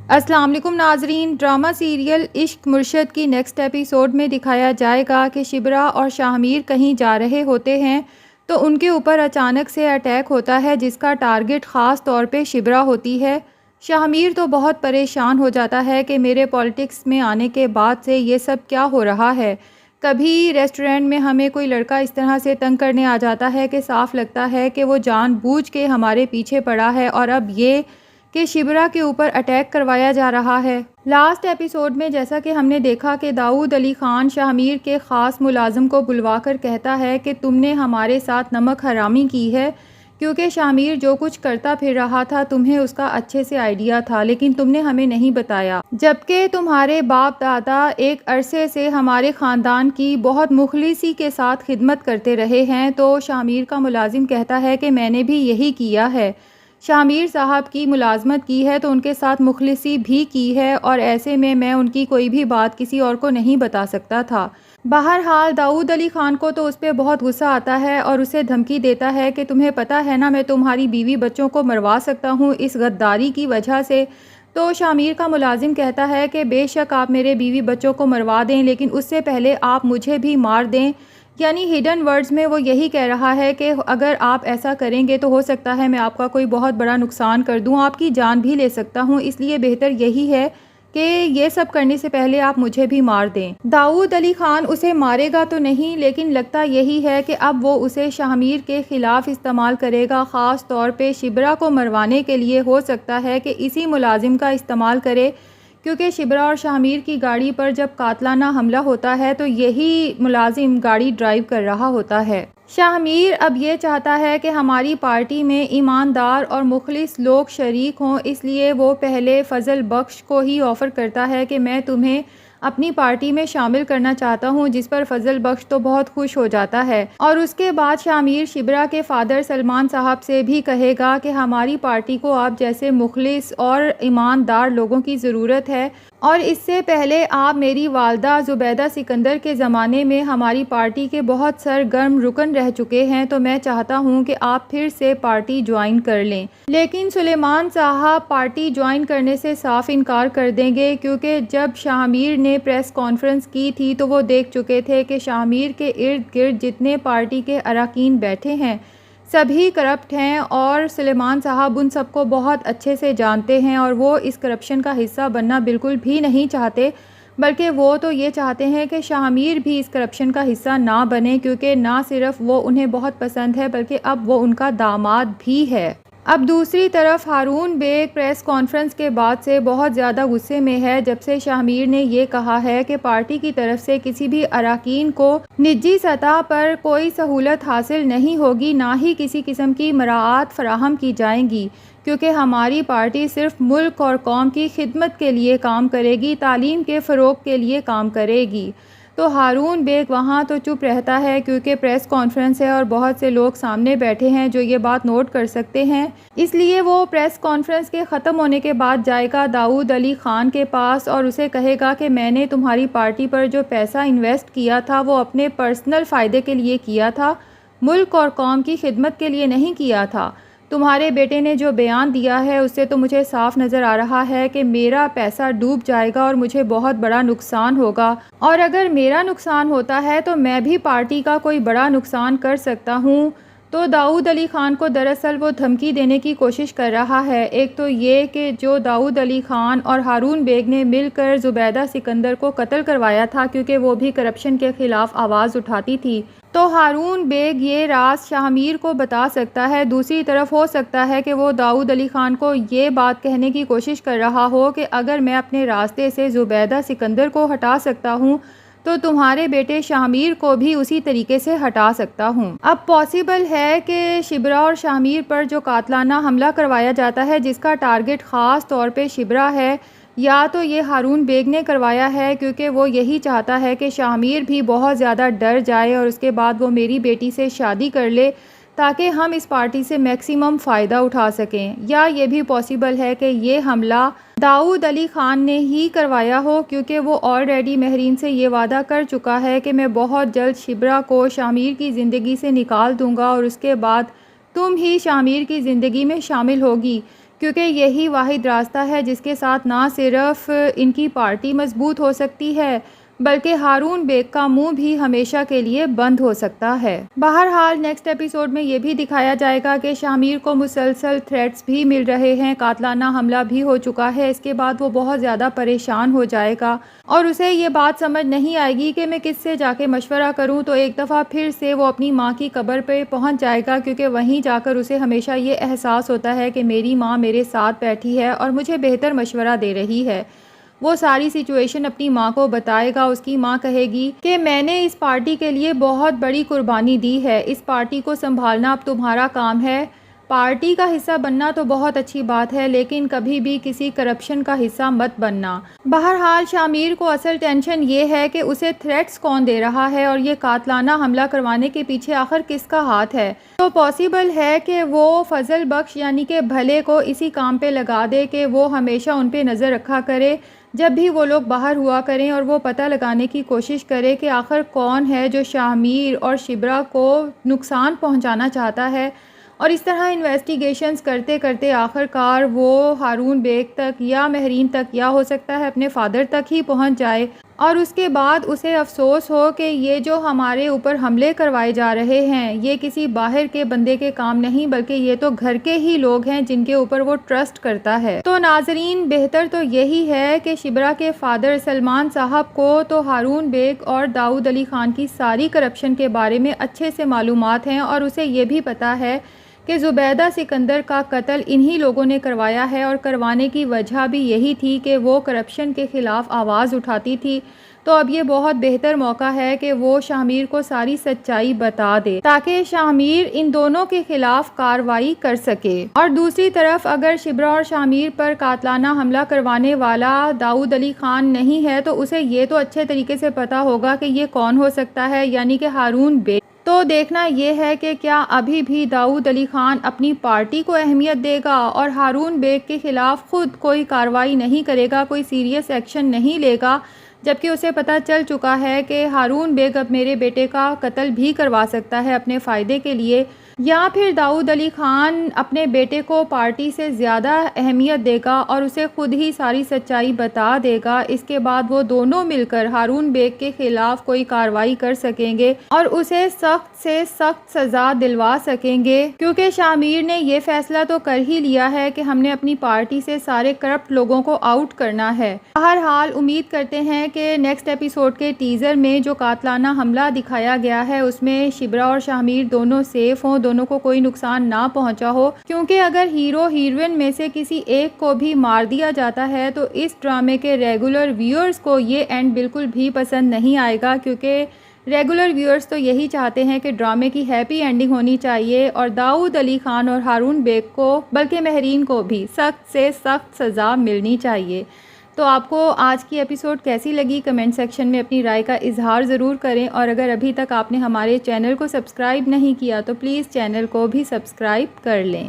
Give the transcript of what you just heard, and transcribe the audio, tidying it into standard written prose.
السلام علیکم ناظرین، ڈرامہ سیریل عشق مرشد کی نیکسٹ ایپیسوڈ میں دکھایا جائے گا کہ شبرا اور شاہ میر کہیں جا رہے ہوتے ہیں تو ان کے اوپر اچانک سے اٹیک ہوتا ہے جس کا ٹارگٹ خاص طور پہ شبرا ہوتی ہے۔ شاہ میر تو بہت پریشان ہو جاتا ہے کہ میرے پالیٹکس میں آنے کے بعد سے یہ سب کیا ہو رہا ہے۔ کبھی ریسٹورنٹ میں ہمیں کوئی لڑکا اس طرح سے تنگ کرنے آ جاتا ہے کہ صاف لگتا ہے کہ وہ جان بوجھ کے ہمارے پیچھے پڑا ہے، اور اب یہ کہ شبرا کے اوپر اٹیک کروایا جا رہا ہے۔ لاسٹ ایپیسوڈ میں جیسا کہ ہم نے دیکھا کہ داؤد علی خان شاہ میر کے خاص ملازم کو بلوا کر کہتا ہے کہ تم نے ہمارے ساتھ نمک حرامی کی ہے، کیونکہ شاہ میر جو کچھ کرتا پھر رہا تھا تمہیں اس کا اچھے سے آئیڈیا تھا، لیکن تم نے ہمیں نہیں بتایا، جبکہ تمہارے باپ دادا ایک عرصے سے ہمارے خاندان کی بہت مخلصی کے ساتھ خدمت کرتے رہے ہیں۔ تو شاہ میر کا ملازم کہتا ہے کہ میں نے بھی یہی کیا ہے، شاہ میر صاحب کی ملازمت کی ہے تو ان کے ساتھ مخلصی بھی کی ہے، اور ایسے میں ان کی کوئی بھی بات کسی اور کو نہیں بتا سکتا تھا۔ بہرحال داؤد علی خان کو تو اس پہ بہت غصہ آتا ہے اور اسے دھمکی دیتا ہے کہ تمہیں پتہ ہے نا، میں تمہاری بیوی بچوں کو مروا سکتا ہوں اس غداری کی وجہ سے۔ تو شاہ میر کا ملازم کہتا ہے کہ بے شک آپ میرے بیوی بچوں کو مروا دیں، لیکن اس سے پہلے آپ مجھے بھی مار دیں۔ یعنی ہڈن ورڈز میں وہ یہی کہہ رہا ہے کہ اگر آپ ایسا کریں گے تو ہو سکتا ہے میں آپ کا کوئی بہت بڑا نقصان کر دوں، آپ کی جان بھی لے سکتا ہوں، اس لیے بہتر یہی ہے کہ یہ سب کرنے سے پہلے آپ مجھے بھی مار دیں۔ داؤد علی خان اسے مارے گا تو نہیں، لیکن لگتا یہی ہے کہ اب وہ اسے شاہ میر کے خلاف استعمال کرے گا، خاص طور پہ شبرا کو مروانے کے لیے۔ ہو سکتا ہے کہ اسی ملازم کا استعمال کرے، کیونکہ شبرا اور شاہ میر کی گاڑی پر جب قاتلانہ حملہ ہوتا ہے تو یہی ملازم گاڑی ڈرائیو کر رہا ہوتا ہے۔ شاہ میر اب یہ چاہتا ہے کہ ہماری پارٹی میں ایماندار اور مخلص لوگ شریک ہوں، اس لیے وہ پہلے فضل بخش کو ہی آفر کرتا ہے کہ میں تمہیں اپنی پارٹی میں شامل کرنا چاہتا ہوں، جس پر فضل بخش تو بہت خوش ہو جاتا ہے، اور اس کے بعد شاہ میر شبرا کے فادر سلمان صاحب سے بھی کہے گا کہ ہماری پارٹی کو آپ جیسے مخلص اور ایماندار لوگوں کی ضرورت ہے، اور اس سے پہلے آپ میری والدہ زبیدہ سکندر کے زمانے میں ہماری پارٹی کے بہت سرگرم رکن رہ چکے ہیں، تو میں چاہتا ہوں کہ آپ پھر سے پارٹی جوائن کر لیں۔ لیکن سلیمان صاحب پارٹی جوائن کرنے سے صاف انکار کر دیں گے، کیونکہ جب شاہ میر نے پریس کانفرنس کی تھی تو وہ دیکھ چکے تھے کہ شاہ میر کے ارد گرد جتنے پارٹی کے اراکین بیٹھے ہیں سبھی کرپٹ ہیں، اور سلیمان صاحب ان سب کو بہت اچھے سے جانتے ہیں، اور وہ اس کرپشن کا حصہ بننا بالکل بھی نہیں چاہتے، بلکہ وہ تو یہ چاہتے ہیں کہ شاہ میر بھی اس کرپشن کا حصہ نہ بنے، کیونکہ نہ صرف وہ انہیں بہت پسند ہے بلکہ اب وہ ان کا داماد بھی ہے۔ اب دوسری طرف ہارون بیگ پریس کانفرنس کے بعد سے بہت زیادہ غصے میں ہے، جب سے شاہ میر نے یہ کہا ہے کہ پارٹی کی طرف سے کسی بھی اراکین کو نجی سطح پر کوئی سہولت حاصل نہیں ہوگی، نہ ہی کسی قسم کی مراعات فراہم کی جائیں گی، کیونکہ ہماری پارٹی صرف ملک اور قوم کی خدمت کے لیے کام کرے گی، تعلیم کے فروغ کے لیے کام کرے گی۔ تو ہارون بیگ وہاں تو چپ رہتا ہے کیونکہ پریس کانفرنس ہے اور بہت سے لوگ سامنے بیٹھے ہیں جو یہ بات نوٹ کر سکتے ہیں، اس لیے وہ پریس کانفرنس کے ختم ہونے کے بعد جائے گا داؤد علی خان کے پاس اور اسے کہے گا کہ میں نے تمہاری پارٹی پر جو پیسہ انویسٹ کیا تھا وہ اپنے پرسنل فائدے کے لیے کیا تھا، ملک اور قوم کی خدمت کے لیے نہیں کیا تھا۔ تمہارے بیٹے نے جو بیان دیا ہے اس سے تو مجھے صاف نظر آ رہا ہے کہ میرا پیسہ ڈوب جائے گا اور مجھے بہت بڑا نقصان ہوگا، اور اگر میرا نقصان ہوتا ہے تو میں بھی پارٹی کا کوئی بڑا نقصان کر سکتا ہوں۔ تو داؤد علی خان کو دراصل وہ دھمکی دینے کی کوشش کر رہا ہے، ایک تو یہ کہ جو داؤد علی خان اور ہارون بیگ نے مل کر زبیدہ سکندر کو قتل کروایا تھا کیونکہ وہ بھی کرپشن کے خلاف آواز اٹھاتی تھی، تو ہارون بیگ یہ راز شاہ میر کو بتا سکتا ہے۔ دوسری طرف ہو سکتا ہے کہ وہ داؤد علی خان کو یہ بات کہنے کی کوشش کر رہا ہو کہ اگر میں اپنے راستے سے زبیدہ سکندر کو ہٹا سکتا ہوں تو تمہارے بیٹے شاہ میر کو بھی اسی طریقے سے ہٹا سکتا ہوں۔ اب پاسبل ہے کہ شبرا اور شاہ میر پر جو قاتلانہ حملہ کروایا جاتا ہے جس کا ٹارگٹ خاص طور پہ شبرا ہے، یا تو یہ ہارون بیگ نے کروایا ہے کیونکہ وہ یہی چاہتا ہے کہ شاہ میر بھی بہت زیادہ ڈر جائے اور اس کے بعد وہ میری بیٹی سے شادی کر لے تاکہ ہم اس پارٹی سے میکسیمم فائدہ اٹھا سکیں، یا یہ بھی پاسبل ہے کہ یہ حملہ داؤد علی خان نے ہی کروایا ہو کیونکہ وہ آلریڈی مہرین سے یہ وعدہ کر چکا ہے کہ میں بہت جلد شبرا کو شاہ میر کی زندگی سے نکال دوں گا اور اس کے بعد تم ہی شاہ میر کی زندگی میں شامل ہوگی، کیونکہ یہی واحد راستہ ہے جس کے ساتھ نہ صرف ان کی پارٹی مضبوط ہو سکتی ہے بلکہ ہارون بیگ کا منہ بھی ہمیشہ کے لیے بند ہو سکتا ہے۔ بہرحال نیکسٹ ایپیسوڈ میں یہ بھی دکھایا جائے گا کہ شاہ میر کو مسلسل تھریٹس بھی مل رہے ہیں، قاتلانہ حملہ بھی ہو چکا ہے۔ اس کے بعد وہ بہت زیادہ پریشان ہو جائے گا اور اسے یہ بات سمجھ نہیں آئے گی کہ میں کس سے جا کے مشورہ کروں، تو ایک دفعہ پھر سے وہ اپنی ماں کی قبر پہ پہنچ جائے گا، کیونکہ وہیں جا کر اسے ہمیشہ یہ احساس ہوتا ہے کہ میری ماں میرے ساتھ بیٹھی ہے اور مجھے بہتر مشورہ دے رہی ہے۔ وہ ساری سچویشن اپنی ماں کو بتائے گا۔ اس کی ماں کہے گی کہ میں نے اس پارٹی کے لیے بہت بڑی قربانی دی ہے، اس پارٹی کو سنبھالنا اب تمہارا کام ہے۔ پارٹی کا حصہ بننا تو بہت اچھی بات ہے لیکن کبھی بھی کسی کرپشن کا حصہ مت بننا۔ بہرحال شاہ میر کو اصل ٹینشن یہ ہے کہ اسے تھریٹس کون دے رہا ہے اور یہ قاتلانہ حملہ کروانے کے پیچھے آخر کس کا ہاتھ ہے۔ تو پاسبل ہے کہ وہ فضل بخش یعنی کہ بھلے کو اسی کام پہ لگا دے کہ وہ ہمیشہ ان پہ نظر رکھا کرے جب بھی وہ لوگ باہر ہوا کریں، اور وہ پتہ لگانے کی کوشش کرے کہ آخر کون ہے جو شاہ میر اور شبرا کو نقصان پہنچانا چاہتا ہے، اور اس طرح انویسٹیگیشنز کرتے کرتے آخر کار وہ ہارون بیگ تک یا مہرین تک یا ہو سکتا ہے اپنے فادر تک ہی پہنچ جائے، اور اس کے بعد اسے افسوس ہو کہ یہ جو ہمارے اوپر حملے کروائے جا رہے ہیں یہ کسی باہر کے بندے کے کام نہیں بلکہ یہ تو گھر کے ہی لوگ ہیں جن کے اوپر وہ ٹرسٹ کرتا ہے۔ تو ناظرین، بہتر تو یہی ہے کہ شبرا کے فادر سلمان صاحب کو تو ہارون بیگ اور داؤد علی خان کی ساری کرپشن کے بارے میں اچھے سے معلومات ہیں، اور اسے یہ بھی پتہ ہے کہ زبیدہ سکندر کا قتل انہی لوگوں نے کروایا ہے، اور کروانے کی وجہ بھی یہی تھی کہ وہ کرپشن کے خلاف آواز اٹھاتی تھی۔ تو اب یہ بہت بہتر موقع ہے کہ وہ شاہ میر کو ساری سچائی بتا دے تاکہ شاہ میر ان دونوں کے خلاف کارروائی کر سکے۔ اور دوسری طرف اگر شبرا اور شاہ میر پر قاتلانہ حملہ کروانے والا داؤد علی خان نہیں ہے تو اسے یہ تو اچھے طریقے سے پتا ہوگا کہ یہ کون ہو سکتا ہے، یعنی کہ ہارون بیگ۔ تو دیکھنا یہ ہے کہ کیا ابھی بھی داؤد علی خان اپنی پارٹی کو اہمیت دے گا اور ہارون بیگ کے خلاف خود کوئی کارروائی نہیں کرے گا، کوئی سیریس ایکشن نہیں لے گا، جبکہ اسے پتہ چل چکا ہے کہ ہارون بیگ اب میرے بیٹے کا قتل بھی کروا سکتا ہے اپنے فائدے کے لیے، یا پھر داؤد علی خان اپنے بیٹے کو پارٹی سے زیادہ اہمیت دے گا اور اسے خود ہی ساری سچائی بتا دے گا۔ اس کے بعد وہ دونوں مل کر ہارون بیگ کے خلاف کوئی کارروائی کر سکیں گے اور اسے سخت سے سخت سزا دلوا سکیں گے، کیونکہ شاہ میر نے یہ فیصلہ تو کر ہی لیا ہے کہ ہم نے اپنی پارٹی سے سارے کرپٹ لوگوں کو آؤٹ کرنا ہے۔ بہرحال امید کرتے ہیں کہ نیکسٹ ایپیسوڈ کے ٹیزر میں جو قاتلانہ حملہ دکھایا گیا ہے اس میں شبرا اور شاہ میر دونوں سیف ہوں، دونوں کو کوئی نقصان نہ پہنچا ہو، کیونکہ اگر ہیرو ہیروئن میں سے کسی ایک کو بھی مار دیا جاتا ہے تو اس ڈرامے کے ریگولر ویورز کو یہ اینڈ بالکل بھی پسند نہیں آئے گا، کیونکہ ریگولر ویورز تو یہی چاہتے ہیں کہ ڈرامے کی ہیپی اینڈنگ ہونی چاہیے اور داؤد علی خان اور ہارون بیگ کو بلکہ مہرین کو بھی سخت سے سخت سزا ملنی چاہیے۔ تو آپ کو آج کی ایپیسوڈ کیسی لگی کمنٹ سیکشن میں اپنی رائے کا اظہار ضرور کریں، اور اگر ابھی تک آپ نے ہمارے چینل کو سبسکرائب نہیں کیا تو پلیز چینل کو بھی سبسکرائب کر لیں۔